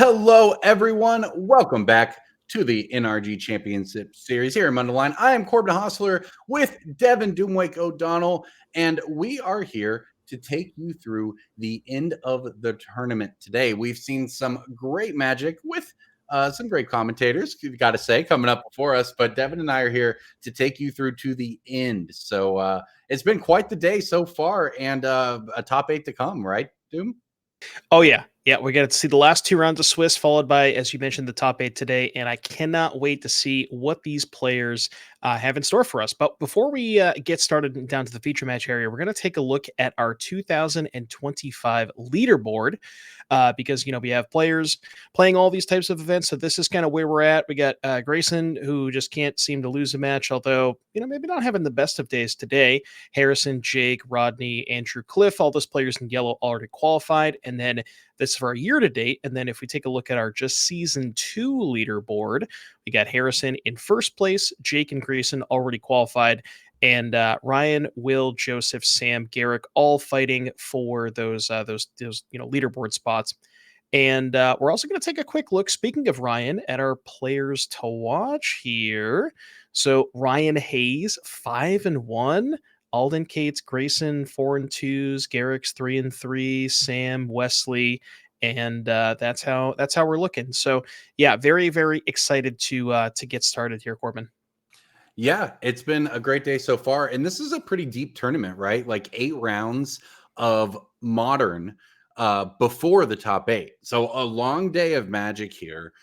Hello, everyone. Welcome back to the NRG Championship Series here in Mundelein. I am Corbin Hostler with Devin Doomwake O'Donnell, and we are here to take you through the end of the tournament today. We've seen some great magic with some great commentators, you've got to say, coming up before us, but Devin and I are here to take you through to the end. So it's been quite the day so far, and a top 8 to come, right, Doom? Oh yeah. Yeah, we got to see the last two rounds of Swiss, followed by, as you mentioned, the top 8 today, and I cannot wait to see what these players have in store for us. But before we get started down to the feature match area, we're going to take a look at our 2025 leaderboard because we have players playing all these types of events, so this is kind of where we're at. We got Grayson, who just can't seem to lose a match, although maybe not having the best of days today. Harrison, Jake, Rodney, Andrew, Cliff, all those players in yellow already qualified, and then this for our year to date. And then if we take a look at our just season 2 leaderboard, we got Harrison in first place, Jake and Grayson already qualified, and Ryan, Will, Joseph, Sam, Garrick all fighting for those leaderboard spots. And we're also going to take a quick look, speaking of Ryan, at our players to watch here. So Ryan Hayes, 5-1. Alden Cates, Grayson, 4-2s, Garrick's 3-3, Sam, Wesley, and that's how we're looking. So yeah, very very excited to get started here, Corbin. Yeah, it's been a great day so far. And this is a pretty deep tournament, right? Like 8 rounds of modern before the top 8. So a long day of magic here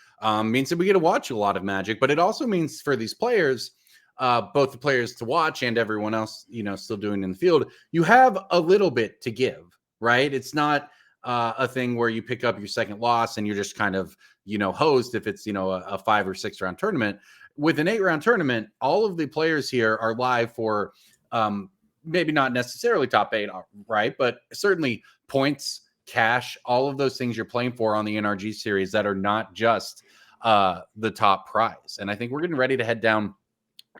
means that we get to watch a lot of magic, but it also means for these players, both the players to watch and everyone else, still doing in the field, you have a little bit to give, right? It's not a thing where you pick up your second loss and you're just kind of, hosed if it's, a 5 or 6 round tournament. With an 8 round tournament, all of the players here are live for maybe not necessarily top 8, right? But certainly points, cash, all of those things you're playing for on the NRG series that are not just the top prize. And I think we're getting ready to head down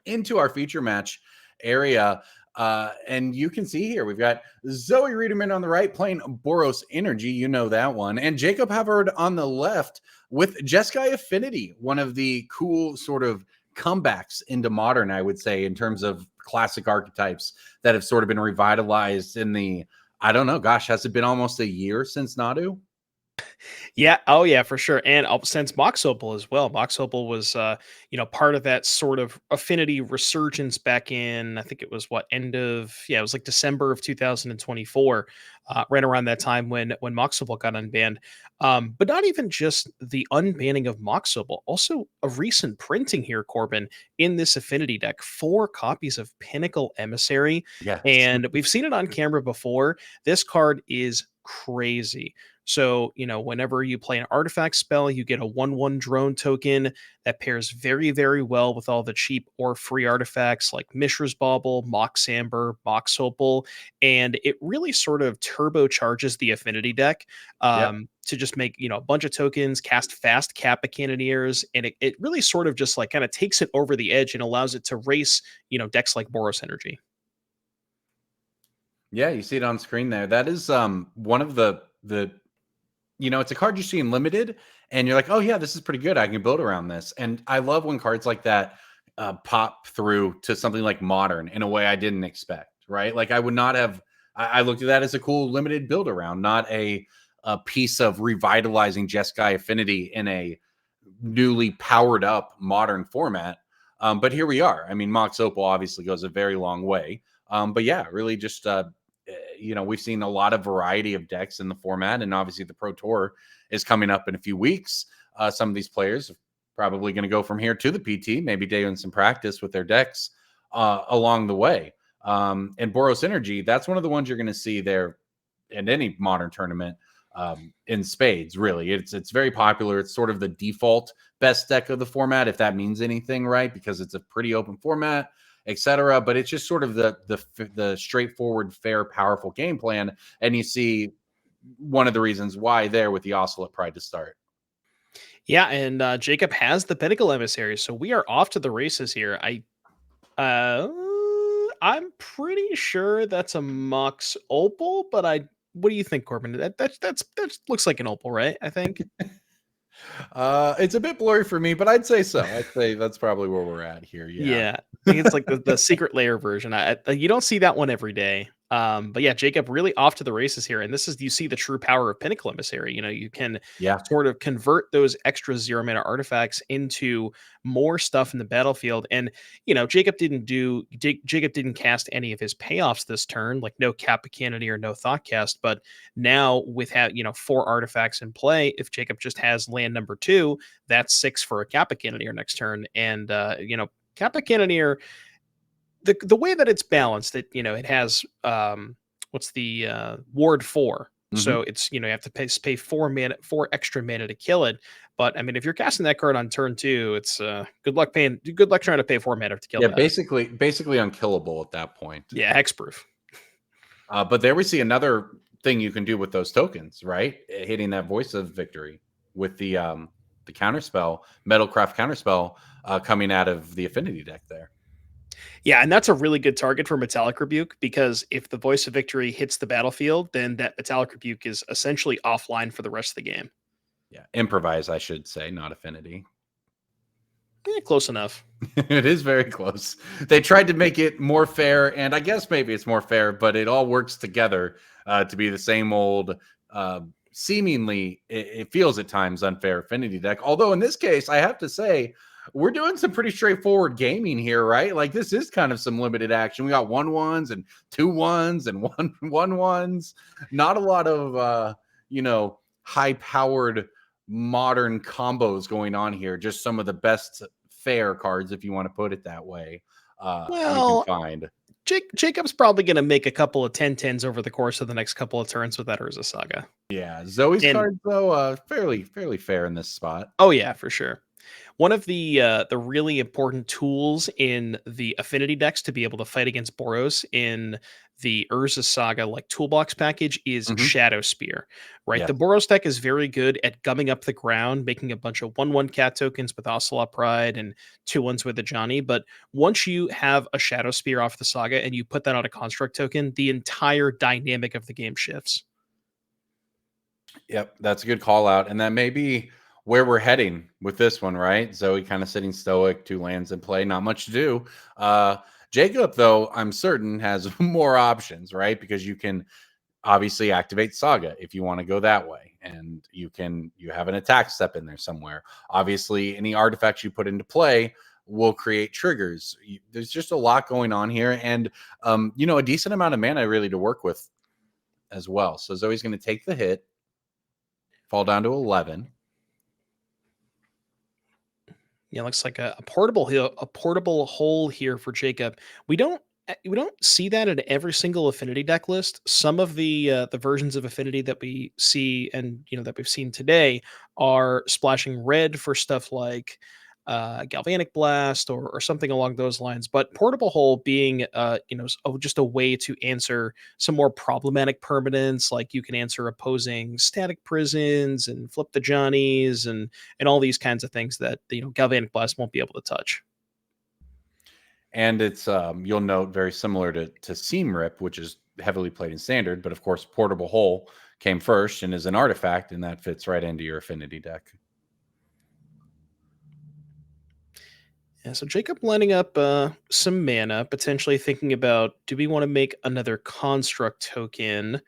into our feature match area. And you can see here, we've got Zoe Riederman on the right playing Boros Energy. You know that one. And Jacob Havard on the left with Jeskai Affinity, one of the cool sort of comebacks into modern, I would say, in terms of classic archetypes that have sort of been revitalized in the, I don't know, gosh, has it been almost a year since Nadu? Yeah. Oh, yeah, for sure. And since Mox Opal as well. Mox Opal was, part of that sort of affinity resurgence back in, I think it was it was like December of 2024, right around that time when Mox Opal got unbanned. But not even just the unbanning of Mox Opal, also a recent printing here, Corbin, in this affinity deck, 4 copies of Pinnacle Emissary. Yes. And we've seen it on camera before. This card is crazy. So, whenever you play an artifact spell, you get a 1/1 drone token that pairs very, very well with all the cheap or free artifacts like Mishra's Bauble, Mox Amber, Mox Opal, and it really sort of turbocharges the affinity deck Yep. to just make, a bunch of tokens, cast fast Kappa Cannoneers, and it really sort of just like kind of takes it over the edge and allows it to race, decks like Boros Energy. Yeah, you see it on screen there. That is one of the it's a card you see in limited and you're like, oh yeah, this is pretty good. I can build around this. And I love when cards like that pop through to something like modern in a way I didn't expect, right? Like I would not have, I looked at that as a cool limited build around, not a piece of revitalizing Jeskai Affinity in a newly powered up modern format. But here we are. I mean, Mox Opal obviously goes a very long way. But yeah, really just we've seen a lot of variety of decks in the format, and obviously the Pro Tour is coming up in a few weeks. Some of these players are probably going to go from here to the PT, maybe doing some practice with their decks along the way. And Boros Energy, that's one of the ones you're going to see there in any modern tournament in spades. Really, it's very popular. It's sort of the default best deck of the format, if that means anything, right? Because it's a pretty open format, etc. But it's just sort of the straightforward, fair, powerful game plan. And you see one of the reasons why there with the Ocelot Pride to start. Yeah, and Jacob has the Pinnacle Emissary, so we are off to the races here. Uh, I'm pretty sure that's a Mox Opal, but what do you think, Corbin? That looks like an Opal, right? I think. It's a bit blurry for me, but I'd say so. I'd say that's probably where we're at here. Yeah. Yeah, I think it's like the secret layer version. You don't see that one every day. But yeah, Jacob really off to the races here, and this is you see the true power of Pinnacle Emissary. You know, you can Yeah. sort of convert those extra 0 mana artifacts into more stuff in the battlefield. And you know, Jacob didn't cast any of his payoffs this turn, like no Capicanity or no Thoughtcast. But now with 4 artifacts in play, if Jacob just has land number 2, that's 6 for a Kappa Cannoneer next turn. And Kappa Cannoneer, the way that it's balanced, it has what's the ward 4. So Hmm. it's you have to pay 4 extra mana to kill it. But I mean, if you're casting that card on turn 2, it's good luck trying to pay 4 mana to kill Yeah. that. Basically unkillable at that point. Yeah, hexproof. But there we see another thing you can do with those tokens, right? Hitting that voice of victory with the counterspell, Metalcraft counterspell coming out of the affinity deck there. Yeah, and that's a really good target for Metallic Rebuke because if the Voice of Victory hits the battlefield, then that Metallic Rebuke is essentially offline for the rest of the game. Yeah, improvise, I should say, not affinity. Close enough. It is very close. They tried to make it more fair, and I guess maybe it's more fair, but it all works together to be the same old, seemingly, it feels at times unfair affinity deck. Although in this case, I have to say, we're doing some pretty straightforward gaming here, right? Like this is kind of some limited action. We got 1/1s and 2/1s and 1/1s. Not a lot of high powered modern combos going on here. Just some of the best fair cards, if you want to put it that way, you can Well, find. Jacob's probably going to make a couple of 10/10s over the course of the next couple of turns with that Urza Saga. Yeah, Zoe's And cards though, fairly fair in this spot. oh yeah, for sure. One of the really important tools in the affinity decks to be able to fight against Boros in the Urza Saga like toolbox package is Hmm. Shadow Spear, right? Yes. The Boros deck is very good at gumming up the ground, making a bunch of 1/1 cat tokens with Ocelot Pride and 2/1s with the Johnny. But once you have a Shadow Spear off the Saga and you put that on a construct token, the entire dynamic of the game shifts. Yep, that's a good call out, and that may be where we're heading with this one, right? Zoe kind of sitting stoic, 2 lands in play, not much to do. Jacob, though, I'm certain has more options, right? Because you can obviously activate Saga if you want to go that way, and you have an attack step in there somewhere. Obviously, any artifacts you put into play will create triggers. There's just a lot going on here, and a decent amount of mana really to work with as well. So Zoe's going to take the hit, fall down to 11. Yeah, looks like a portable hole here for Jacob. We don't see that in every single Affinity deck list. Some of the versions of Affinity that we see and that we've seen today are splashing red for stuff like Galvanic Blast or something along those lines. But Portable Hole being just a way to answer some more problematic permanents, like you can answer opposing Static Prisons and Flip the Johnnies and all these kinds of things that Galvanic Blast won't be able to touch. And it's you'll note very similar to Seam Rip, which is heavily played in standard, but of course Portable Hole came first and is an artifact, and that fits right into your affinity deck. Yeah, so Jacob lining up some mana, potentially thinking about, do we want to make another construct token?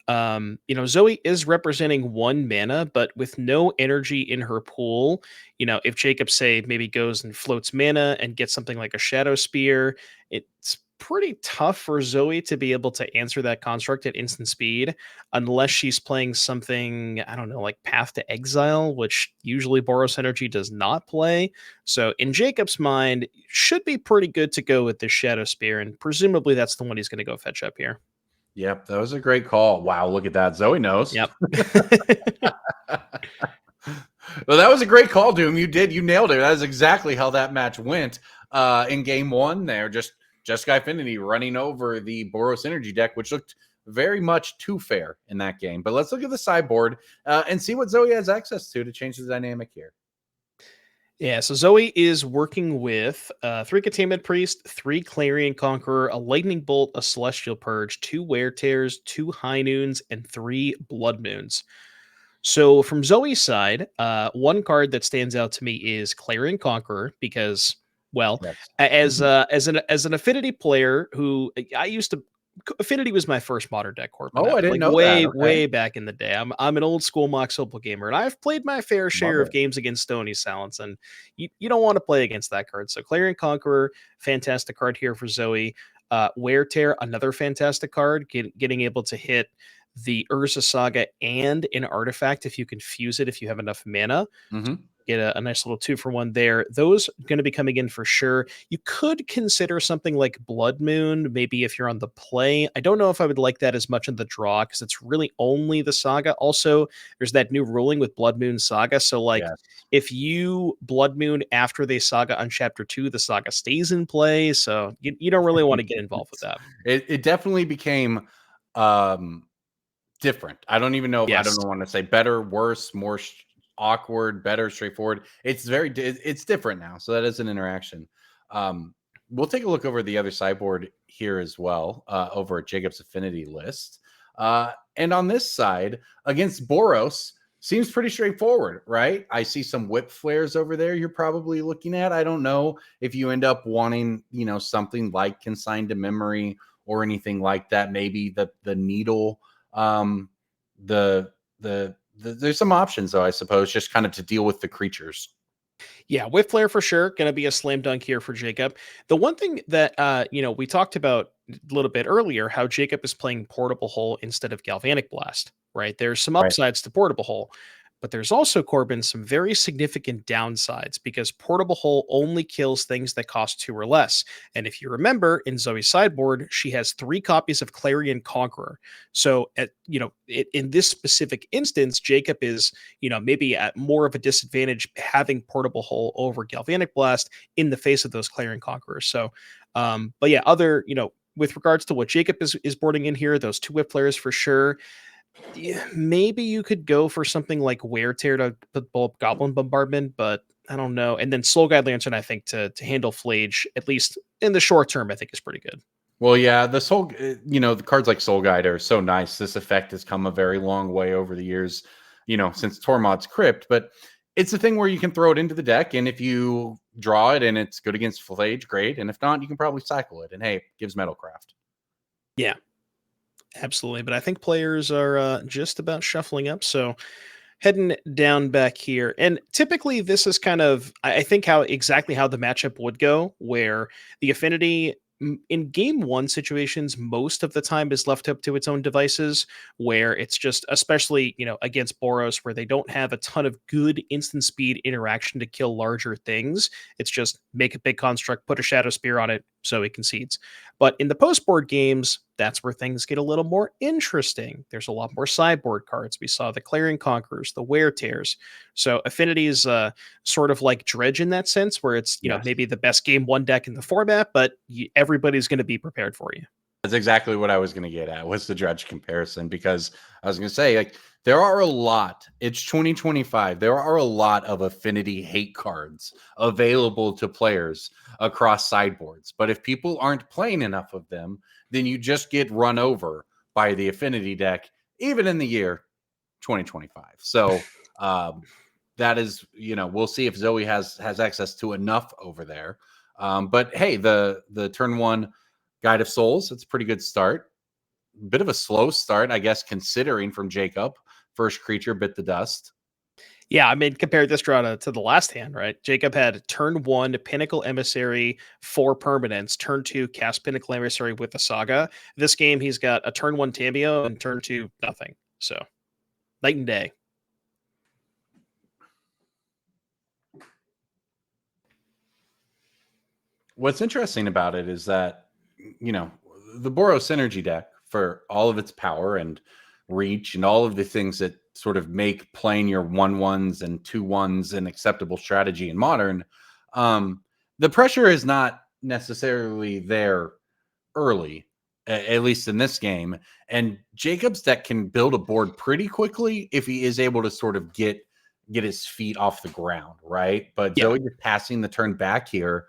Zoe is representing 1 mana, but with no energy in her pool, if Jacob, say, maybe goes and floats mana and gets something like a Shadow Spear, it's pretty tough for Zoe to be able to answer that construct at instant speed unless she's playing something, I don't know, like Path to Exile, which usually Boros Energy does not play. So in Jacob's mind, should be pretty good to go with this Shadow Spear, and presumably that's the one he's going to go fetch up here. Yep, that was a great call. Wow, look at that. Zoe knows. Yep. Well, that was a great call, Doom. You nailed it. That is exactly how that match went in game one there. Just Jeskai Affinity running over the Boros Energy deck, which looked very much too fair in that game. But let's look at the sideboard and see what Zoe has access to change the dynamic here. Yeah, so Zoe is working with 3 Containment Priest, 3 Clarion Conqueror, a Lightning Bolt, a Celestial Purge, 2 Wear Tears, 2 High Noons, and 3 Blood Moons. So from Zoe's side, one card that stands out to me is Clarion Conqueror because, well, Yes. as an Affinity player who I used to Affinity was my first modern deck corp, and Oh, that I was didn't like know that. Okay. way back in the day. I'm an old school Mox Opal gamer, and I've played my fair Love share of it. games against Stony Silence, and you don't want to play against that card. So Clarion Conqueror, fantastic card here for Zoe. Wear Tear, another fantastic card, getting able to hit the Urza Saga and an artifact if you can fuse it if you have enough mana. Hmm. Get a nice little 2-for-1 there. Those going to be coming in for sure. You could consider something like Blood Moon, maybe if you're on the play. I don't know if I would like that as much in the draw because it's really only the Saga. Also, there's that new ruling with Blood Moon Saga. So, like, Yes. if you Blood Moon after they Saga on Chapter 2, the Saga stays in play. So, you don't really want to get involved with that. It definitely became um different. I don't even know if I don't Yes. want to say better, worse, more awkward, better, straightforward. It's it's different now. So that is an interaction. Um, we'll take a look over the other sideboard here as well, over at Jacob's Affinity list. And on this side, against Boros, seems pretty straightforward, right? I see some whip flares over there you're probably looking at. I don't know if you end up wanting, something like Consigned to Memory or anything like that. Maybe the needle, um, there's some options though, I suppose, just kind of to deal with the creatures. Yeah, Whip Flare for sure. Going to be a slam dunk here for Jacob. The one thing that we talked about a little bit earlier, how Jacob is playing Portable Hole instead of Galvanic Blast. Right, there's some Right. upsides to Portable Hole, but there's also, Corbin, some very significant downsides because Portable Hole only kills things that cost 2 or less. And if you remember, in Zoe's sideboard, she has 3 copies of Clarion Conqueror. So in this specific instance, Jacob is maybe at more of a disadvantage having Portable Hole over Galvanic Blast in the face of those Clarion Conquerors. So, but yeah, with regards to what Jacob is boarding in here, those 2 whip players for sure. Yeah, maybe you could go for something like Wear Tear to pull up Goblin Bombardment, but I don't know. And then Soul Guide Lantern, I think, to handle Flage, at least in the short term, I think is pretty good. Well, yeah, the cards like Soul Guide are so nice. This effect has come a very long way over the years, since Tormod's Crypt. But it's a thing where you can throw it into the deck, and if you draw it and it's good against Flage, great. And if not, you can probably cycle it. And hey, gives Metalcraft. Yeah, absolutely. But I think players are just about shuffling up. So heading down back here. And typically this is kind of, I think, exactly how the matchup would go, where the Affinity in game one situations most of the time is left up to its own devices, where it's just, especially against Boros, where they don't have a ton of good instant speed interaction to kill larger things. It's just make a big construct, put a Shadow Spear on it, so it concedes. But in the post board games, that's where things get a little more interesting. There's a lot more sideboard cards. We saw the Clarion Conquerors, the Wear Tears. So Affinity is sort of like Dredge in that sense, where it's Yes. maybe the best game one deck in the format, but everybody's going to be prepared for you. That's exactly what I was going to get at, was the Dredge comparison, because I was going to say, like, there are a lot. It's 2025. There are a lot of Affinity hate cards available to players across sideboards. But if people aren't playing enough of them, then you just get run over by the Affinity deck, even in the year 2025. So that is, we'll see if Zoe has access to enough over there. But hey, the turn one Guide of Souls, it's a pretty good start. Bit of a slow start, I guess, considering from Jacob. First creature bit the dust. Yeah, I mean, compare this draw to the last hand, right? Jacob had turn 1, Pinnacle Emissary, 4 permanents. Turn 2, cast Pinnacle Emissary with the Saga. This game, he's got a turn 1 Tamiyo and turn 2, nothing. So, night and day. What's interesting about it is that, the Boros Synergy deck, for all of its power and reach and all of the things that sort of make playing your 1/1s and 2/1s an acceptable strategy in modern, the pressure is not necessarily there early, at least in this game. And Jacob's deck can build a board pretty quickly if he is able to sort of get his feet off the ground, right? But Yeah. Zoe just passing the turn back here,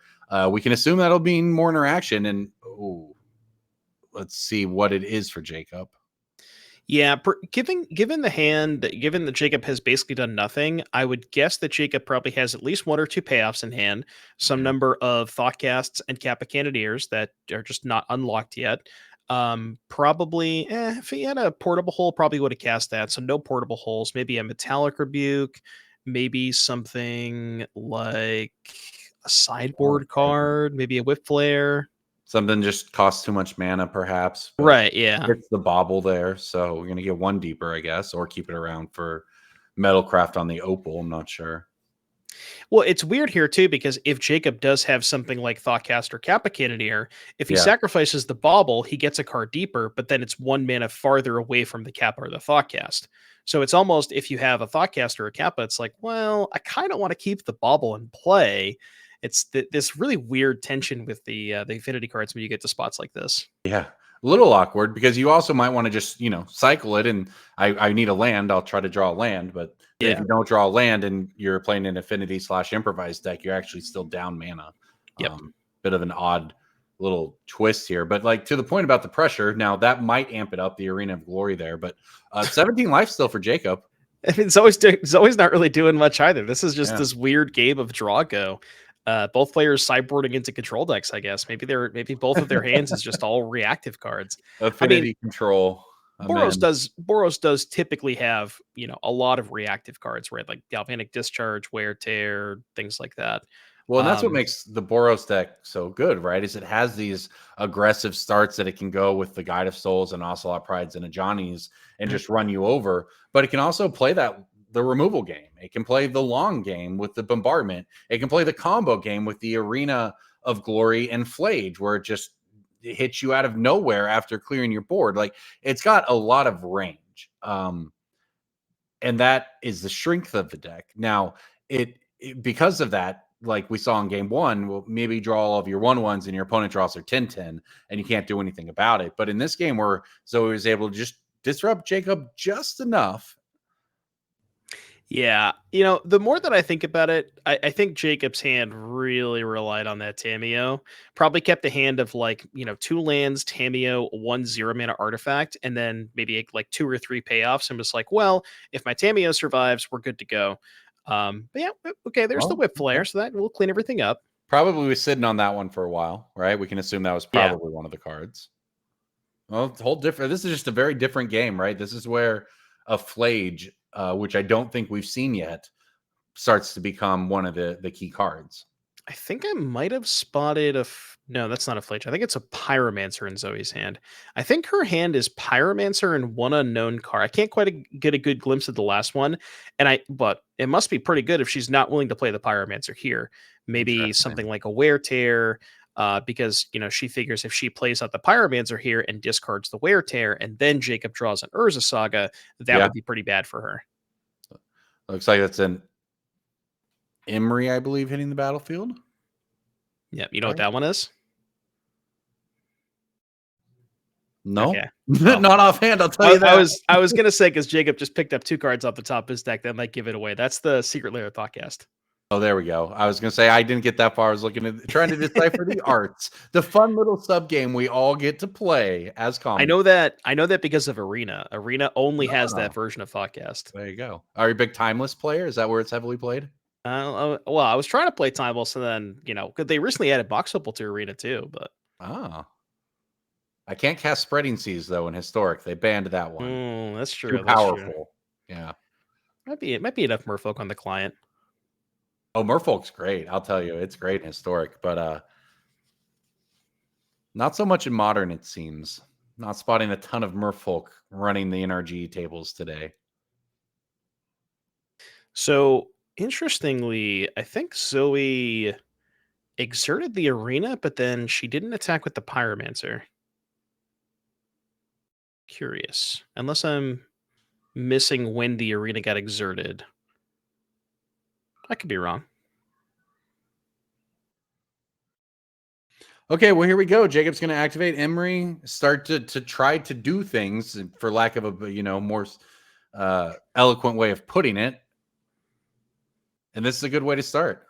we can assume that'll be more interaction. And let's see what it is for Jacob. Yeah, given the hand, given that Jacob has basically done nothing, I would guess that Jacob probably has at least one or two payoffs in hand, some Mhm. number of Thoughtcasts and Kappa Cannoneers that are just not unlocked yet. Probably, if he had a portable hole, probably would have cast that. So no portable holes, maybe a Metallic Rebuke, maybe something like a Oh, sideboard okay. card, maybe a Whip Flare. Something just costs too much mana, perhaps, but Right, yeah. it's the bauble there, so we're gonna get one deeper, I guess, or keep it around for Metalcraft on the Opal. I'm not sure. Well, it's weird here too because if Jacob does have something like Thoughtcast or Kappa Cannoneer, if he Yeah, sacrifices the bauble, he gets a card deeper, but then it's one mana farther away from the Kappa or the Thoughtcast. So it's almost if you have a Thoughtcast or a Kappa, it's like, well, I kind of want to keep the bauble in play. It's this really weird tension with the affinity cards when you get to spots like this. yeah, a little awkward because you also might want to just cycle it, and I need a land. I'll try to draw a land, but then if Yeah. you don't draw a land and you're playing an affinity slash improvise deck, you're actually still down mana. Yep. Bit of an odd little twist here, but like to the point about the pressure, now that might amp it up the Arena of Glory there, but 17 life still for Jacob. It's always not really doing much either. This is just Yeah. this weird game of draw go. Both players sideboarding into control decks, I guess. Maybe both of their hands is just all reactive cards. I mean, Affinity control. Amen. Boros does typically have, a lot of reactive cards, right? Like Galvanic Discharge, Wear Tear, things like that. Well, and that's what Um, makes the Boros deck so good, right? Is it has these aggressive starts that it can go with the Guide of Souls and Ocelot Prides and Ajani's and mm, just run you over. But it can also play the removal game. It can play the long game with the bombardment. It can play the combo game with the Arena of Glory and Flage, where it just hits you out of nowhere after clearing your board. Like it's got a lot of range. And that is the strength of the deck. Now, because of that, like we saw in game one, well, maybe draw all of your 1/1s and your opponent draws their 10/10, and you can't do anything about it. But in this game, where Zoe was able to just disrupt Jacob just enough. Yeah, the more that I think about it, I think Jacob's hand really relied on that Tameo. Probably kept a hand of like, two lands, Tameo, 1 0 mana artifact, and then maybe like two or three payoffs, and was like, well, if my Tameo survives, we're good to go. But yeah, okay, there's the Well, whip okay. flare, so that will clean everything up. Probably was sitting on that one for a while, right? We can assume that was Yeah, probably one of the cards. Well, it's a whole different. This is just a very different game, right? This is where a Flage, which I don't think we've seen yet, starts to become one of the key cards. I think I might have spotted no, that's not a Fletch. I think it's a Pyromancer in Zoe's hand. I think her hand is Pyromancer and one unknown card. I can't quite get a good glimpse of the last one, but it must be pretty good if she's not willing to play the Pyromancer here. Maybe Interesting. something like a Wear Tear, because she figures if she plays out the Pyromancer here and discards the Wear Tear, and then Jacob draws an Urza Saga, that Yeah, would be pretty bad for her. looks like it's an Emery, I believe, hitting the battlefield. Yeah, you know what Right? that one is? No, Okay. Oh, not offhand. I'll tell I, you I that. was I was gonna say because Jacob just picked up two cards off the top of his deck that might give it away. That's the Secret Lair Thoughtcast. Oh, there we go. I was gonna say I didn't get that far. I was looking at trying to decipher the arts, the fun little sub game we all get to play as I common. know that I know that because of Arena. Arena only has that Oh, version of Thoughtcast. there you go. Are you a big timeless player? Is that where it's heavily played? Well, I was trying to play Timeless, and then because they recently added Box Opal to Arena too, but Ah, I can't cast Spreading Seas though in Historic. They banned that one. that's Too true. That's true. powerful. Yeah. It might be enough Merfolk on the client. Oh, Merfolk's great. I'll tell you, it's great in Historic, but not so much in Modern. It seems not spotting a ton of Merfolk running the NRG tables today. So interestingly, I think Zoe exerted the Arena, but then she didn't attack with the Pyromancer. Curious. Unless I'm missing when the arena got exerted. I could be wrong. Okay, well here we go. Jacob's going to activate Emery, start to try to do things, for lack of a more eloquent way of putting it. And this is a good way to start.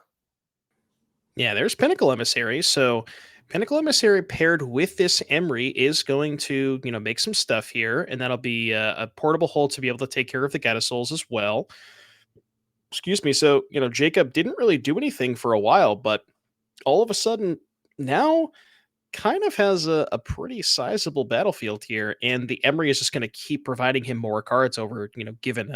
Yeah, there's Pinnacle Emissary. So Pinnacle Emissary paired with this Emery is going to, make some stuff here, and that'll be a portable hold to be able to take care of the Souls as well. Excuse me. So, Jacob didn't really do anything for a while, but all of a sudden now kind of has a pretty sizable battlefield here, and the Emery is just going to keep providing him more cards over, given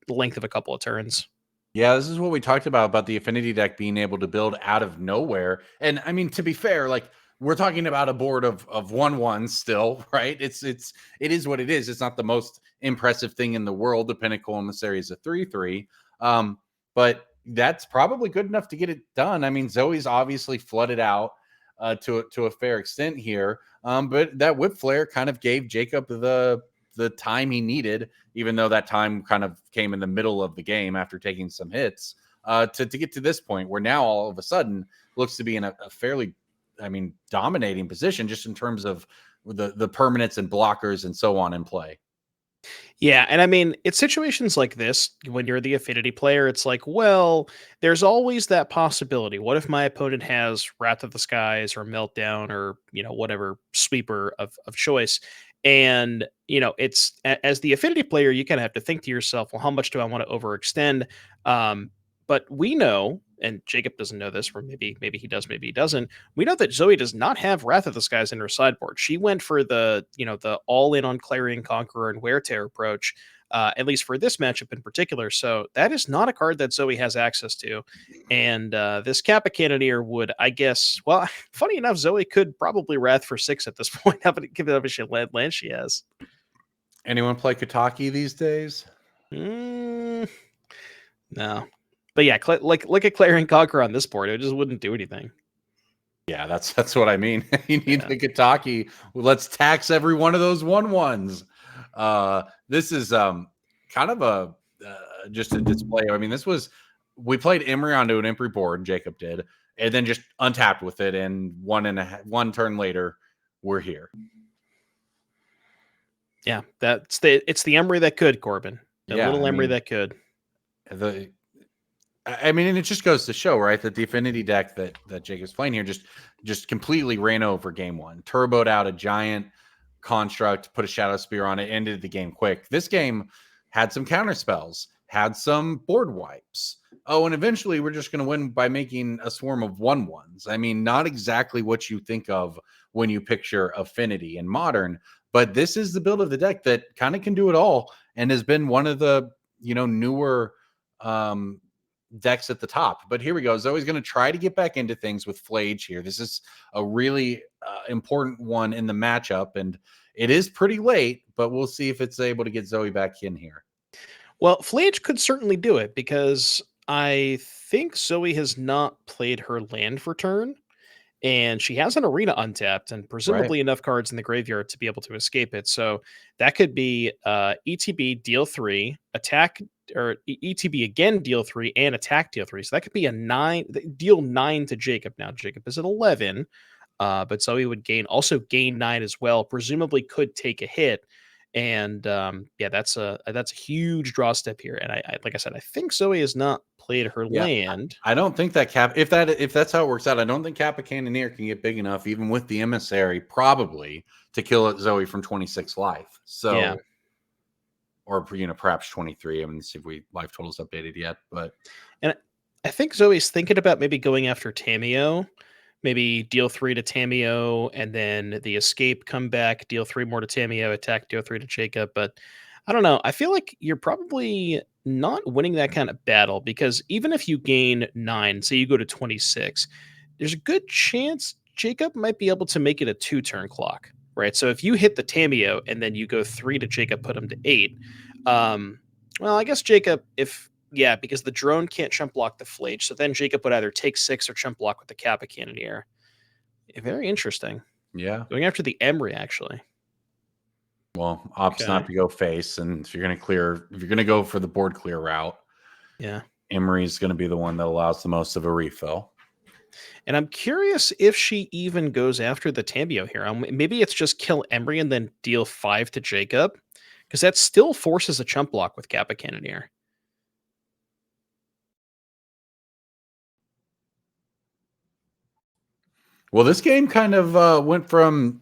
the length of a couple of turns. Yeah, this is what we talked about the affinity deck being able to build out of nowhere. And I mean, to be fair, like we're talking about a board of 1/1 still, right? It is what it is. It's not the most impressive thing in the world. The Pinnacle Emissary is a 3/3. But that's probably good enough to get it done. I mean, Zoe's obviously flooded out to a fair extent here. But that Whip Flare kind of gave Jacob the time he needed, even though that time kind of came in the middle of the game after taking some hits, to get to this point where now all of a sudden looks to be in a fairly, I mean, dominating position just in terms of the permanents and blockers and so on in play. Yeah, and I mean, it's situations like this when you're the affinity player, it's like, well, there's always that possibility. What if my opponent has Wrath of the Skies or Meltdown or, whatever sweeper of choice? And, as the affinity player, you kind of have to think to yourself, well, how much do I want to overextend? But we know, and Jacob doesn't know this, or maybe he does, maybe he doesn't. We know that Zoe does not have Wrath of the Skies in her sideboard. She went for the all in on Clarion Conqueror and Wear Tear approach, at least for this matchup in particular. So that is not a card that Zoe has access to. And this Kappa Cannoneer would, I guess, well, funny enough, Zoe could probably Wrath for 6 at this point, given how much land she has. Anyone play Kataki these days? No. But yeah, like a Clarion Conqueror on this board, it just wouldn't do anything. Yeah, that's what I mean. You need Yeah. the Kataki. Let's tax every one of those 1/1s. This is kind of a just a display. I mean, we played Emery onto an Emperor board, Jacob did, and then just untapped with it, and one turn later, we're here. Yeah, it's the Emery that could, Corbin. The little Emery that could. I mean, and it just goes to show, right, that the affinity deck that Jacob's playing here just completely ran over game one, turboed out a giant construct, put a shadow spear on it, ended the game quick. This game had some counter spells, had some board wipes. Oh, and eventually we're just going to win by making a swarm of 1/1s. I mean, not exactly what you think of when you picture affinity in modern, but this is the build of the deck that kind of can do it all and has been one of the newer decks at the top. But here we go. Zoe's going to try to get back into things with Flage here. This is a really important one in the matchup, and it is pretty late, but we'll see if it's able to get Zoe back in here. Well, Flage could certainly do it because I think Zoe has not played her land for turn, and she has an arena untapped and Right. presumably enough cards in the graveyard to be able to escape it. So that could be ETB deal 3, attack, or ETB again deal 3, and attack deal 3. So that could be a 9 deal 9 to Jacob. Now Jacob is at 11, but Zoe would also gain 9 as well. Presumably could take a hit. And yeah, that's a huge draw step here. And I like I said, I think Zoe has not played her Yeah. land. I don't think that if that's how it works out, I don't think Kappa Cannoneer can get big enough, even with the emissary, probably to kill Zoe from 26 life. So, Yeah. or perhaps 23. I mean, see if life totals updated yet, but And I think Zoe's thinking about maybe going after Tamio, maybe deal 3 to Tamio, and then the escape, come back, deal 3 more to Tamio, attack, deal 3 to Jacob. But I don't know. I feel like you're probably not winning that kind of battle because even if you gain 9, say you go to 26, there's a good chance Jacob might be able to make it a 2-turn clock, right? So if you hit the Tamio and then you go 3 to Jacob, put him to 8. Well, I guess Jacob, yeah, because the drone can't chump block the Flage, so then Jacob would either take 6 or chump block with the Kappa Cannoneer. Very interesting. yeah. Going after the Emery, actually. Well, opts not to go face, and if you're going to go for the board clear route, Yeah. Emery is going to be the one that allows the most of a refill. And I'm curious if she even goes after the Tamio here. Maybe it's just kill Emery and then deal 5 to Jacob, because that still forces a chump block with Kappa Cannoneer. Well, this game kind of went from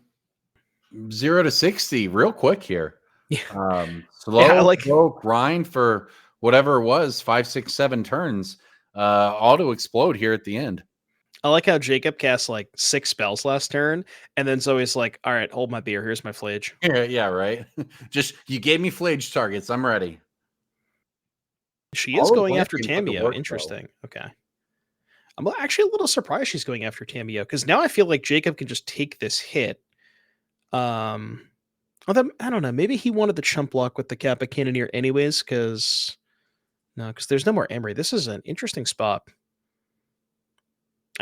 0 to 60 real quick here. Yeah, yeah, I Slow, like slow grind for whatever it was, 5, 6, 7 turns, all to explode here at the end. I like how Jacob cast like 6 spells last turn, and then Zoe's like, "All right, hold my beer. Here's my Flage." Yeah, yeah, right. Just you gave me Flage targets. I'm ready. She is All those going land after schemes put to Tamio. work though. Interesting. Okay. I'm actually a little surprised she's going after Tamio because now I feel like Jacob can just take this hit. Um, although I don't know, maybe he wanted the chump block with the Kappa Cannoneer anyways, because no, because there's no more Emery. This is an interesting spot.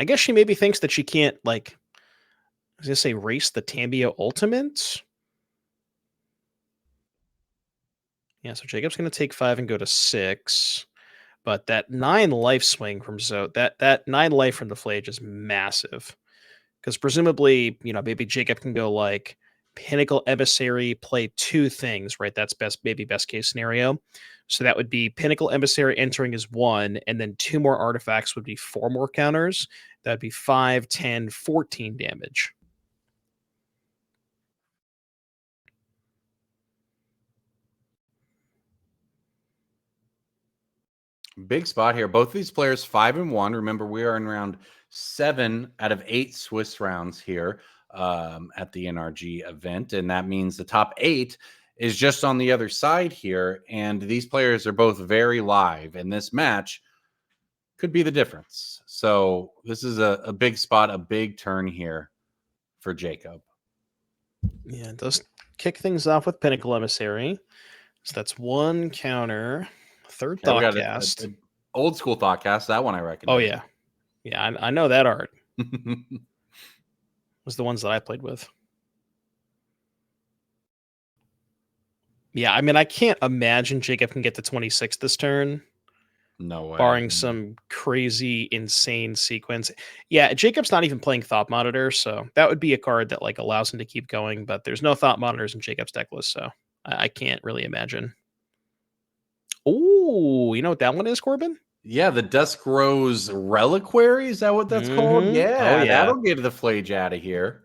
I guess she maybe thinks that she can't like I was gonna say race the Tambio ultimate. Yeah, so Jacob's gonna take 5 and go to 6. But that 9 life swing from Zoe, that 9 life from the Flage is massive. Because presumably, maybe Jacob can go like Pinnacle Emissary, play 2 things, right? That's best case scenario. So that would be Pinnacle Emissary entering as 1, and then 2 more artifacts would be 4 more counters. That'd be 5, 10, 14 damage. Big spot here. Both these players 5 and 1. Remember, we are in round 7 out of 8 Swiss rounds here at the NRG event, and that means the top 8 is just on the other side here. And these players are both very live, and this match could be the difference. So this is a big spot, a big turn here for Jacob. Yeah, it does kick things off with Pinnacle Emissary. So that's 1 counter, 3rd Yeah, we thought got cast. a old school thought cast. That one I recognize. Oh yeah, yeah, I know that art was the ones that I played with. Yeah, I mean, I can't imagine Jacob can get to 26 this turn, No way. barring some crazy, insane sequence. Yeah, Jacob's not even playing Thought Monitor, so that would be a card that like allows him to keep going. But there's no Thought Monitors in Jacob's deck list, so I can't really imagine. Oh, you know what that one is, Corbin? Yeah, the Dusk Rose Reliquary. Is that what that's called? Oh Yeah, yeah, that'll get the Flage out of here.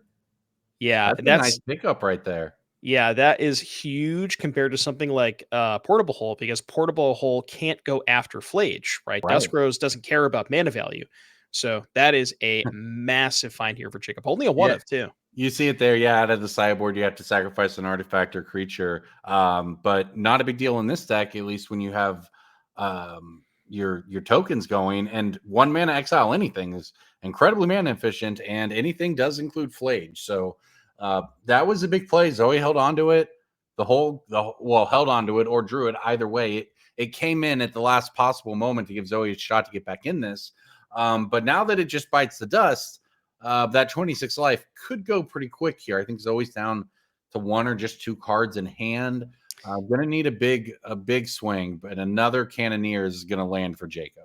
yeah. That's a nice pickup right there. Yeah, that is huge compared to something like Portable Hole, because Portable Hole can't go after Flage, right? Right. Dusk Rose doesn't care about mana value. So that is a massive find here for Jacob. Only a one Yeah. of, too. You see it there. Yeah, out of the sideboard, you have to sacrifice an artifact or creature. But not a big deal in this deck, at least when you have your tokens going. And 1 mana exile anything is incredibly mana efficient, and anything does include Flage. So that was a big play. Zoe held on to it. Held on to it or drew it. Either way, it came in at the last possible moment to give Zoe a shot to get back in this. But now that it just bites the dust, that 26 life could go pretty quick here. I think Zoe's down to 1 or just 2 cards in hand. Gonna need a big swing, but another Cannoneer is gonna land for Jacob.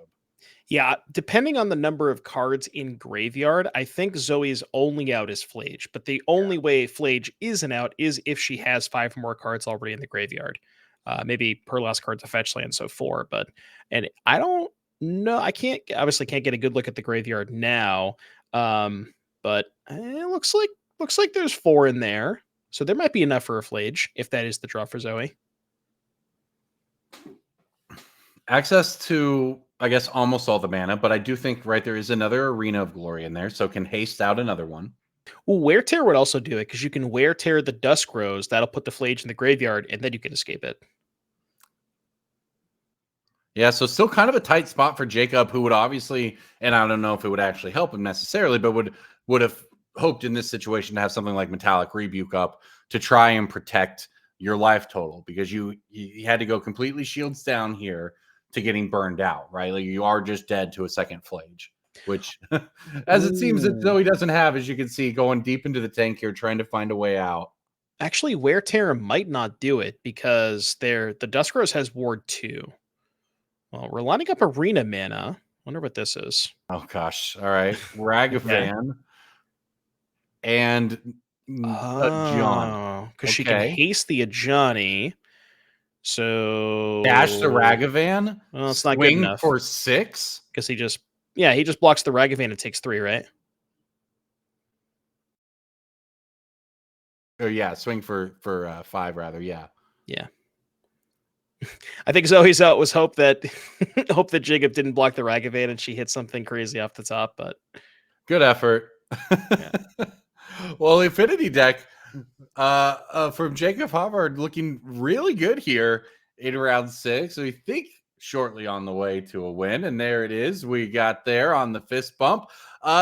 Yeah, depending on the number of cards in Graveyard, I think Zoe's only out is Flage. But the only way Flage isn't out is if she has 5 more cards already in the Graveyard. Maybe her last card's a fetch land, so 4. And I don't know. I obviously can't get a good look at the Graveyard now. But it looks like there's 4 in there. So there might be enough for a Flage if that is the draw for Zoe. Access to, I guess, almost all the mana, but I do think there is another Arena of Glory in there, so can haste out another one. Well, Wear Tear would also do it because you can Wear Tear the Dusk Rose. That'll put the Flage in the graveyard, and then you can escape it. Yeah, so still kind of a tight spot for Jacob, who would obviously, and I don't know if it would actually help him necessarily, but would have hoped in this situation to have something like Metallic Rebuke up to try and protect your life total, because you had to go completely shields down here to getting burned out, right? Like you are just dead to a second Flage, which, as it seems that Zoe doesn't have, as you can see, going deep into the tank here, trying to find a way out. Actually, Wear Tear might not do it because the Dusk Rose has Ward 2. Well, we're lining up Arena mana. Wonder what this is. Oh gosh! All right, Ragavan and John. Oh, because she can Okay, haste the Ajani. So dash the Ragavan. Well, it's not good Swing enough for 6. because he just blocks the Ragavan and takes 3, right? Or yeah, swing for 5 rather. Yeah. Yeah. I think Zoe's out was hope that hope that Jacob didn't block the Ragavan and she hit something crazy off the top, but Good effort. yeah. Well, Infinity deck from Jacob Havard looking really good here in round 6. We think shortly on the way to a win, and there it is. We got there on the fist bump.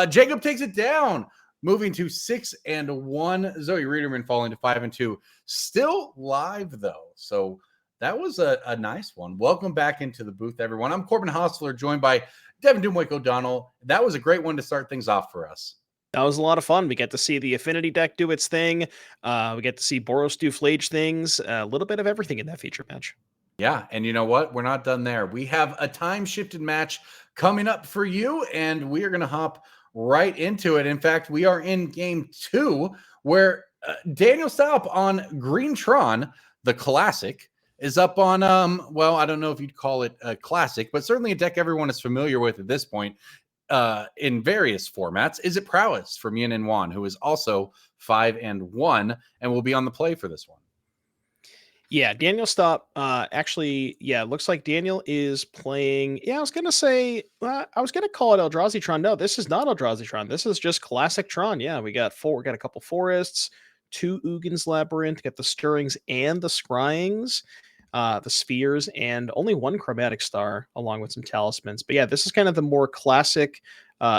Jacob takes it down, moving to 6-1. Zoe Reederman falling to 5-2. Still live though, so that was a nice one. Welcome back into the booth, everyone. I'm Corbin Hostler, joined by Devin Doomwick O'Donnell. That was a great one to start things off for us. That was a lot of fun. We get to see the Affinity deck do its thing. We get to see Boros do Flage things. A little bit of everything in that feature match. Yeah, and you know what? We're not done there. We have a time-shifted match coming up for you, and we are going to hop right into it. In fact, we are in game 2, where Daniel Staup on Green Tron, the classic, is up on, well, I don't know if you'd call it a classic, but certainly a deck everyone is familiar with at this point. In various formats. Is it Prowess from Yin and Wan, who is also 5-1 and will be on the play for this one? Yeah, Daniel Staup. Actually, yeah, it looks like Daniel is playing. Yeah, I was gonna say, I was gonna call it Eldrazi Tron. No, this is not Eldrazi Tron. This is just classic Tron. Yeah, we got a couple forests, 2 Ugin's Labyrinth, got the Stirrings and the Scryings, the Spheres, and only 1 Chromatic Star, along with some Talismans. But yeah, this is kind of the more classic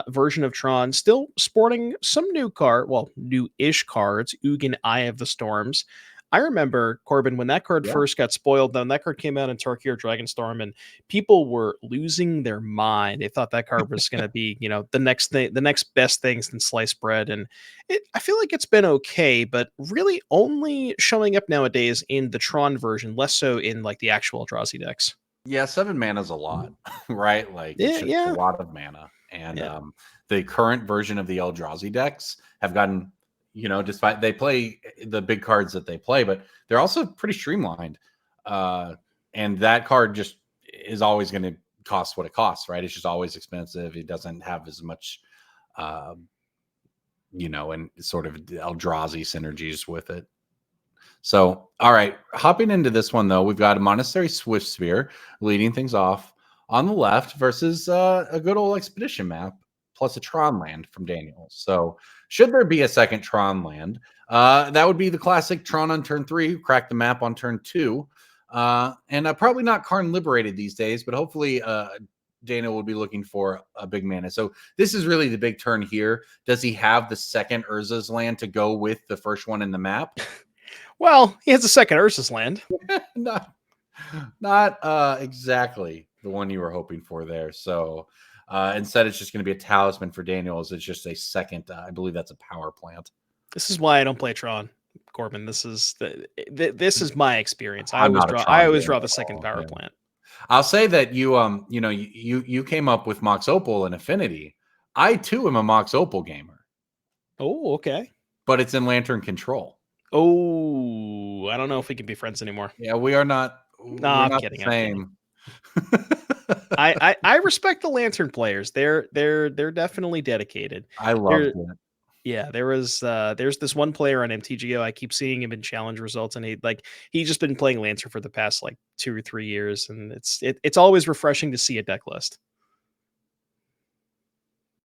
version of Tron, still sporting some new-ish cards. Ugin Eye of the Storms. I remember, Corbin, when that card first got spoiled, then that card came out in Torquir Dragonstorm, and people were losing their mind. They thought that card was going to be, the next thing, the next best thing since sliced bread. And I feel like it's been okay, but really only showing up nowadays in the Tron version, less so in like the actual Eldrazi decks. Yeah, 7 mana is a lot, right? Like it's just a lot of mana. And the current version of the Eldrazi decks have gotten, despite they play the big cards that they play, but they're also pretty streamlined. And that card just is always going to cost what it costs, right? It's just always expensive. It doesn't have as much, and sort of Eldrazi synergies with it. So, all right, hopping into this one, though, we've got a Monastery Swiftsphere leading things off on the left versus a good old Expedition map plus a Tron land from Daniel. So, should there be a second Tron land, that would be the classic Tron on turn 3, crack the map on turn 2. And probably not Karn Liberated these days, but hopefully Daniel will be looking for a big mana. So, this is really the big turn here. Does he have the second Urza's land to go with the first one in the map? Well, he has a second Urza's land. not exactly the one you were hoping for there. So instead, it's just going to be a talisman for Daniels. It's just a second. I believe that's a power plant. This is why I don't play Tron, Corbin. This is this is my experience. I always draw the second power plant. I'll say that you came up with Mox Opal and Affinity. I too am a Mox Opal gamer. Oh, okay. But it's in Lantern Control. Oh, I don't know if we can be friends anymore. Yeah, we are not. No, I'm kidding. The same. I respect the Lantern players. They're definitely dedicated. I love it. Yeah, there's this one player on MTGO. I keep seeing him in challenge results, and he's just been playing Lantern for the past like 2 or 3 years, and it's always refreshing to see a deck list.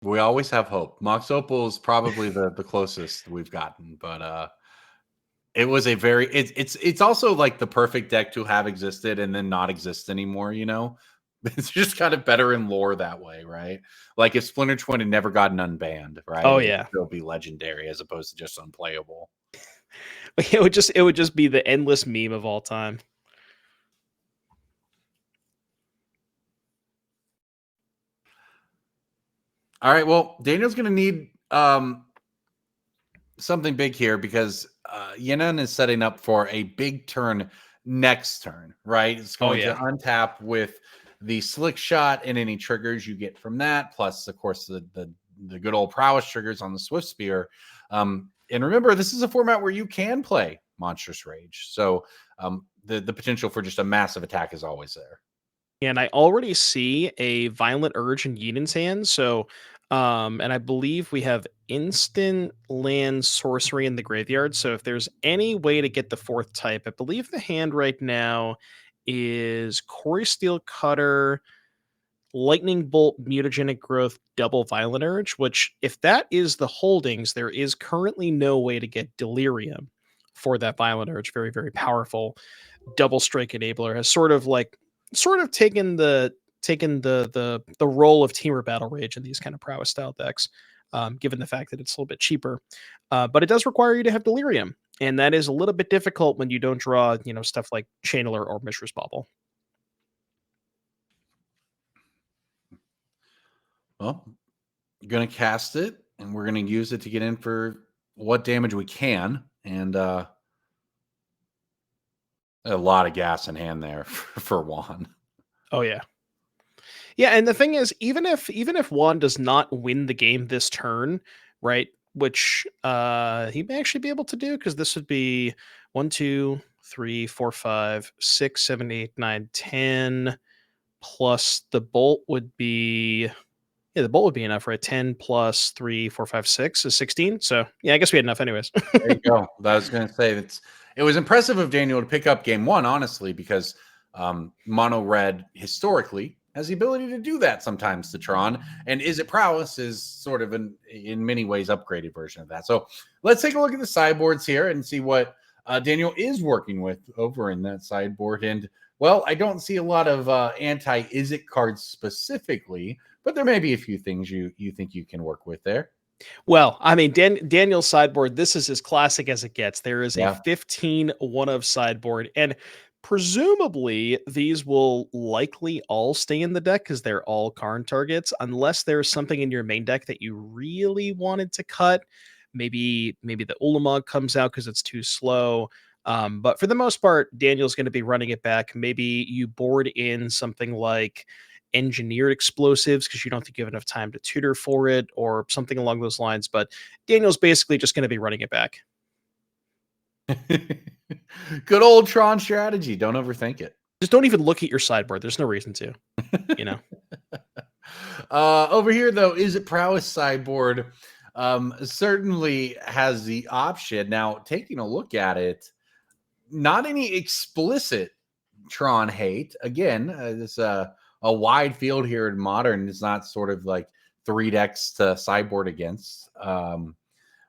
We always have hope. Mox Opal is probably the closest we've gotten, but it was a very it's also like the perfect deck to have existed and then not exist anymore. It's just kind of better in lore that way, right? Like if Splinter Twin had never gotten unbanned, right? Oh yeah, it'll be legendary as opposed to just unplayable. It would just be the endless meme of all time. All right, well, Daniel's going to need something big here because Yenan is setting up for a big turn next turn, right? It's going to untap with the Slick Shot and any triggers you get from that, plus, of course, the good old Prowess triggers on the Swiftspear. And remember, this is a format where you can play Monstrous Rage, so the potential for just a massive attack is always there. And I already see a Violent Urge in Yinen's hand, so And I believe we have instant land sorcery in the graveyard. So if there's any way to get the fourth type, I believe the hand right now is Quarry Steel Cutter, Lightning Bolt, Mutagenic Growth, Double Violent Urge, which, if that is the holdings, there is currently no way to get Delirium for that Violent Urge. Very, very powerful. Double Strike Enabler has sort of taken the role of Teamer Battle Rage in these kind of prowess style decks, given the fact that it's a little bit cheaper. But it does require you to have Delirium, and that is a little bit difficult when you don't draw, stuff like Channeler or Mishra's Bauble. Well, you're going to cast it, and we're going to use it to get in for what damage we can. And a lot of gas in hand there for Juan. Oh yeah. Yeah, and the thing is, even if Juan does not win the game this turn, right? Which he may actually be able to do, because this would be 1, 2, 3, 4, 5, 6, 7, 8, 9, 10, plus the bolt would be, yeah, the bolt would be enough, right? 10 plus 3, 4, 5, 6 is 16. So yeah, I guess we had enough anyways. There you go. I was going to say it was impressive of Daniel to pick up game one, honestly, because mono red historically has the ability to do that sometimes to Tron, and Is It Prowess is sort of in many ways upgraded version of that. So let's take a look at the sideboards here and see what Daniel is working with over in that sideboard. And well, I don't see a lot of anti-Is It cards specifically, but there may be a few things you think you can work with there. Well, I mean, Daniel's sideboard, this is as classic as it gets. There is a Yeah. 15 one of sideboard, and presumably these will likely all stay in the deck because they're all Karn targets, unless there's something in your main deck that you really wanted to cut. Maybe the Ulamog comes out because it's too slow. But for the most part, Daniel's going to be running it back. Maybe you board in something like engineered explosives because you don't think you have enough time to tutor for it, or something along those lines. But Daniel's basically just going to be running it back. Good old Tron strategy. Don't overthink it. Just don't even look at your sideboard. There's no reason to, Over here, though, Is It Prowess sideboard certainly has the option. Now, taking a look at it, not any explicit Tron hate. Again, it's a wide field here in Modern. It's not sort of like 3 decks to sideboard against.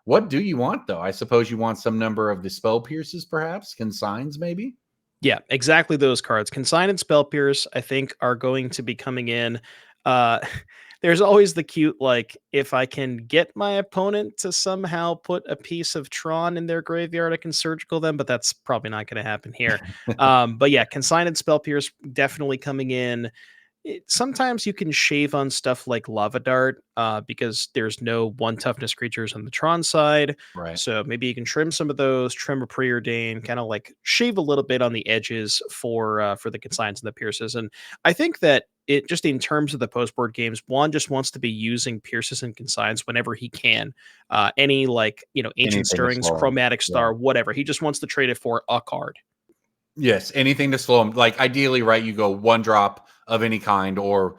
What do you want, though? I suppose you want some number of the Spell Pierces, perhaps? Consigns, maybe? Yeah, exactly those cards. Consign and Spell Pierce, I think, are going to be coming in. There's always the cute, like, if I can get my opponent to somehow put a piece of Tron in their graveyard, I can surgical them, but that's probably not going to happen here. But yeah, Consign and Spell Pierce definitely coming in. Sometimes you can shave on stuff like Lava Dart because there's no 1 toughness creatures on the Tron side. Right. So maybe you can trim some of those, trim a Preordain, kind of like shave a little bit on the edges for the Consigns and the Pierces. And I think that it just in terms of the post board games, Juan just wants to be using Pierces and Consigns whenever he can. Any Ancient Anything to Stirrings, slow him. Chromatic Star, Yeah. whatever. He just wants to trade it for a card. Yes, anything to slow him. Like ideally, right? You go 1 drop of any kind, or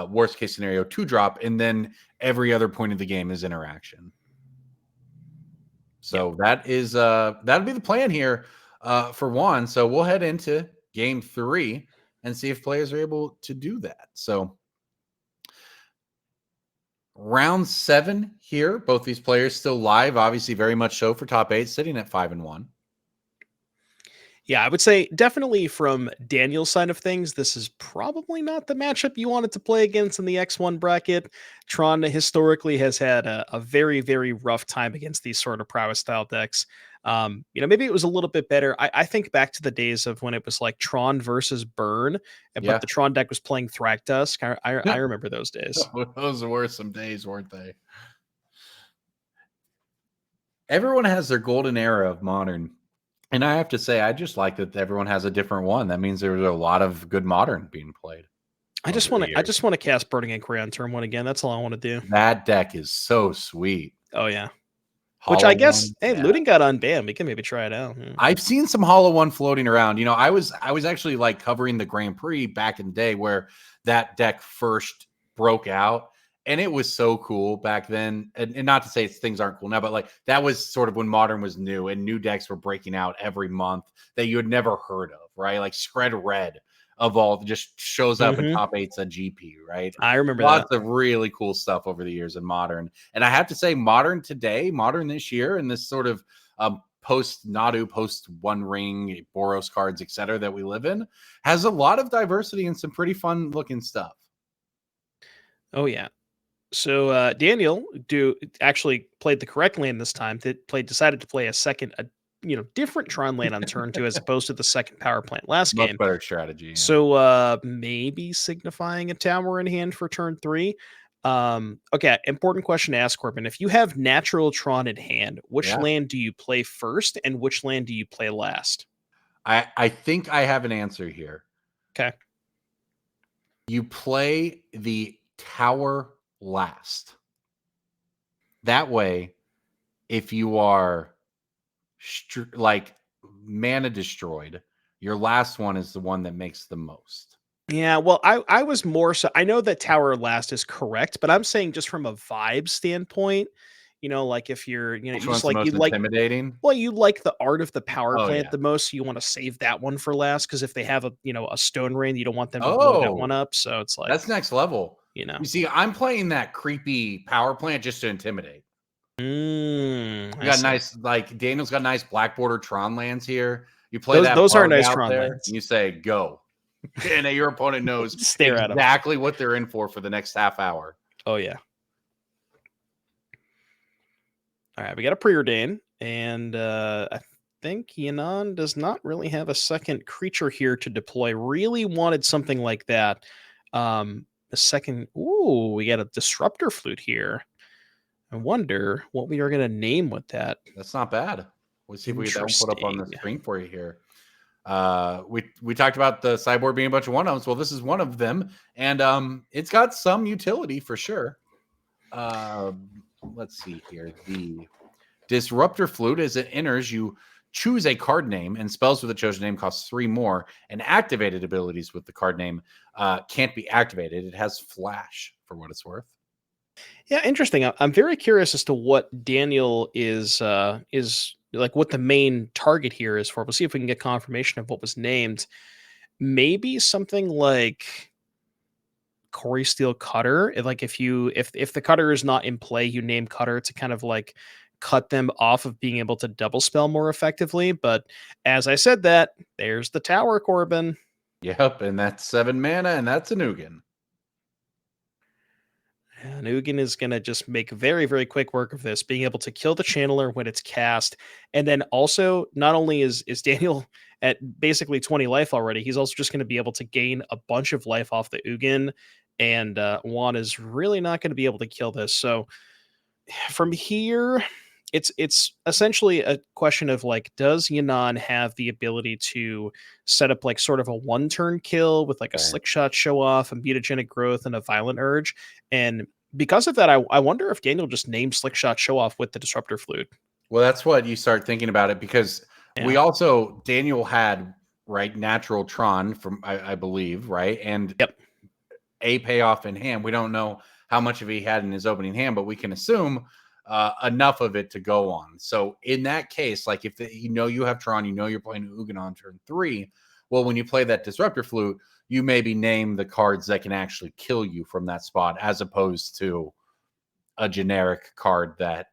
worst case scenario, 2 drop, and then every other point of the game is interaction. So that is that'll be the plan here for Juan. So we'll head into game 3 and see if players are able to do that. So round 7 here, both these players still live, obviously very much so for top 8, sitting at 5-1. Yeah, I would say definitely from Daniel's side of things, this is probably not the matchup you wanted to play against in the X1 bracket. Tron historically has had a very, very rough time against these sort of prowess style decks. Maybe it was a little bit better. I think back to the days of when it was like Tron versus Burn, but the Tron deck was playing Thragtusk. I remember those days. Those were some days, weren't they? Everyone has their golden era of Modern. And I have to say, I just like that everyone has a different one. That means there's a lot of good Modern being played. I just want to cast Burning Inquiry on turn 1 again. That's all I want to do. That deck is so sweet. Oh yeah. Which I guess, Looting got unbanned. We can maybe try it out. Yeah. I've seen some Hollow One floating around. I was actually like covering the Grand Prix back in the day where that deck first broke out, and it was so cool back then. And not to say things aren't cool now, but like that was sort of when Modern was new and new decks were breaking out every month that you had never heard of, right? Like Shred Red of all just shows up in Mhm. top eights on GP, right? I remember Lots that. of really cool stuff over the years in Modern. And I have to say, Modern today, Modern this year, and this sort of post Nadu, post One Ring, Boros cards, etc., that we live in, has a lot of diversity and some pretty fun looking stuff. Oh yeah. So Daniel do actually played the correct land this time. Decided to play a second, different Tron land on turn two as opposed to the second power plant last Much game. better strategy. Yeah. So maybe signifying a tower in hand for turn three. Okay, important question to ask, Corbin. If you have natural Tron in hand, which Yeah. land do you play first and which land do you play last? I think I have an answer here. Okay. You play the tower last. That way, if you are like mana destroyed, your last one is the one that makes the most. Yeah, well, I was more so I know that tower last is correct, but I'm saying just from a vibe standpoint, like if you're, you Which just one's the like most you like intimidating? well, you like the art of the power Oh plant yeah. the most, so you want to save that one for last because if they have a stone rain, you don't want them to blow that one Oh, up. So it's like, that's next level. you know. You see, I'm playing that creepy power plant just to intimidate. We I got see. nice, like Daniel's got nice black border Tron lands here. You play Those that those are bug nice out Tron there, and lands. you say go, and then your opponent knows Stare at them. exactly what they're in for the next half hour. Oh yeah. All right, we got a preordain, and I think Yanan does not really have a second creature here to deploy. Really wanted something like that. The second, ooh, we got a disruptor flute here. I wonder what we are going to name with that. That's not bad. We'll see if we get that one put up on the Interesting. screen for you here. We talked about the sideboard being a bunch of one-ups. Well, this is one of them, and it's got some utility for sure. Let's see here. The Disruptor Flute, as it enters, you choose a card name, and spells with the chosen name cost 3 more, and activated abilities with the card name can't be activated. It has flash for what it's worth. Yeah, interesting. I'm very curious as to what Daniel is like, what the main target here is for. We'll see if we can get confirmation of what was named. Maybe something like Corey Steel Cutter. Like if the cutter is not in play, you name Cutter to kind of like cut them off of being able to double spell more effectively. But as I said that, there's the tower, Corbin. Yep, and that's 7 mana, and that's a Nugan. And Ugin is going to just make very, very quick work of this, being able to kill the channeler when it's cast. And then also, not only is Daniel at basically 20 life already, he's also just going to be able to gain a bunch of life off the Ugin. And Juan is really not going to be able to kill this. So from here, it's essentially a question of like, does Yanan have the ability to set up like sort of a one turn kill with like a Right. slick shot show off, and mutagenic growth, and a violent urge? And because of that, I wonder if Daniel just named slick shot show off with the disruptor flute. Well, that's what you start thinking about it, because we Yeah. also, Daniel had, right, natural Tron from, I believe, right? And Yep. a payoff in hand. We don't know how much of it he had in his opening hand, but we can assume enough of it to go on. So in that case, like if you have Tron, you're playing Ugin on turn 3. Well, when you play that Disruptor Flute, you maybe name the cards that can actually kill you from that spot, as opposed to a generic card that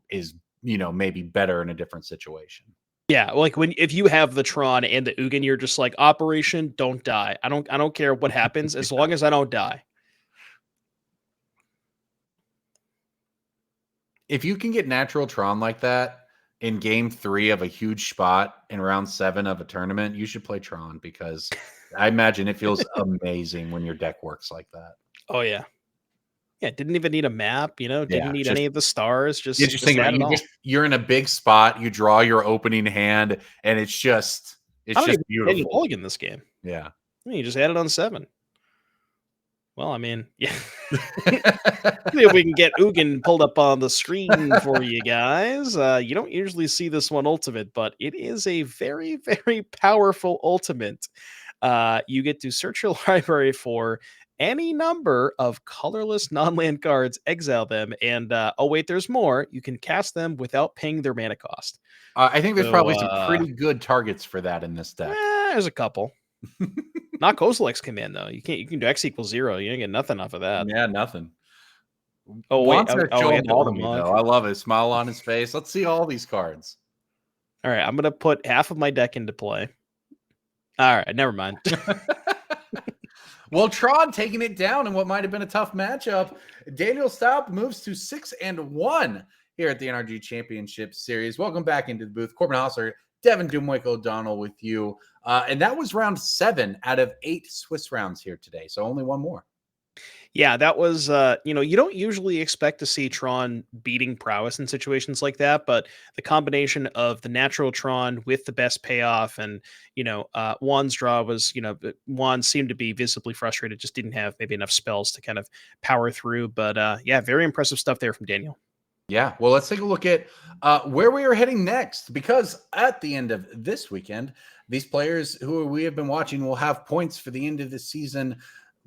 is maybe better in a different situation. Yeah, like if you have the Tron and the Ugin, you're just like, Operation Don't Die. I don't care what happens as long as I don't die. If you can get natural Tron like that in game 3 of a huge spot in round 7 of a tournament, you should play Tron, because I imagine it feels amazing when your deck works like that. Oh yeah. Yeah, didn't even need a map, Yeah, didn't need just any of the stars, you just just just think about add it, it all. you're in a big spot, you draw your opening hand, and it's I don't just even need Daniel beautiful. Mulligan this game. Yeah. I mean, you just add it on 7. Well, I mean, yeah. See if we can get Ugin pulled up on the screen for you guys. You don't usually see this one ultimate, but it is a very, very powerful ultimate. You get to search your library for any number of colorless non-land cards, exile them, and oh wait, there's more. You can cast them without paying their mana cost. I think there's So probably some pretty good targets for that in this deck. there's a couple. Not Kozilek's command though. You can't. You can do X=0. You ain't get nothing off of that. Yeah, nothing. Oh wait. Wants to Oh, show we them have to all old to me, monk. though. I love it. Smile on his face. Let's see all these cards. All right, I'm gonna put half of my deck into play. All right, never mind. Well, Tron taking it down in what might have been a tough matchup. Daniel Staub moves to 6-1 here at the NRG Championship Series. Welcome back into the booth. Corbin Hostler, Devin Doomwick O'Donnell with you. And that was round 7 out of 8 Swiss rounds here today. So only one more. Yeah, that was you don't usually expect to see Tron beating prowess in situations like that, but the combination of the natural Tron with the best payoff and Juan's draw was, Juan seemed to be visibly frustrated, just didn't have maybe enough spells to kind of power through. But yeah, very impressive stuff there from Daniel. Yeah, well, let's take a look at where we are heading next, because at the end of this weekend, these players who we have been watching will have points for the end of the season,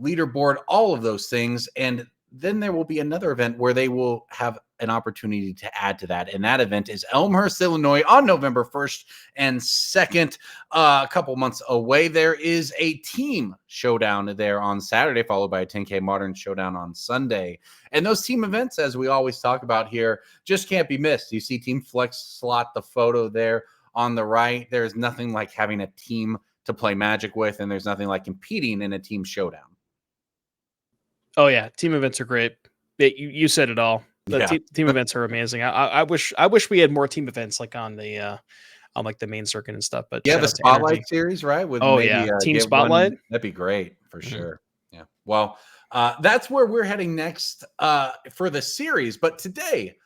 leaderboard, all of those things. And then there will be another event where they will have an opportunity to add to that. And that event is Elmhurst, Illinois on November 1st and 2nd, a couple months away. There is a team showdown there on Saturday, followed by a 10K Modern Showdown on Sunday. And those team events, as we always talk about here, just can't be missed. You see Team Flex slot the photo there on the right. There's nothing like having a team to play Magic with, and there's nothing like competing in a team showdown. Oh yeah, team events are great. You said it all. The Yeah. team events are amazing. I wish we had more team events like on the main circuit and stuff. But Yeah, shout the out to NRG. Spotlight series, right? With Oh maybe yeah, team get one. spotlight. That'd be great for Mhm. sure. Yeah. Well, that's where we're heading next for the series. But today,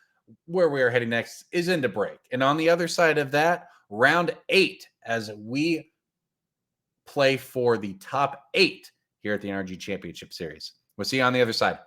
where we are heading next is into break. And on the other side of that, round 8, as we play for the top 8 here at the NRG Championship Series. We'll see you on the other side.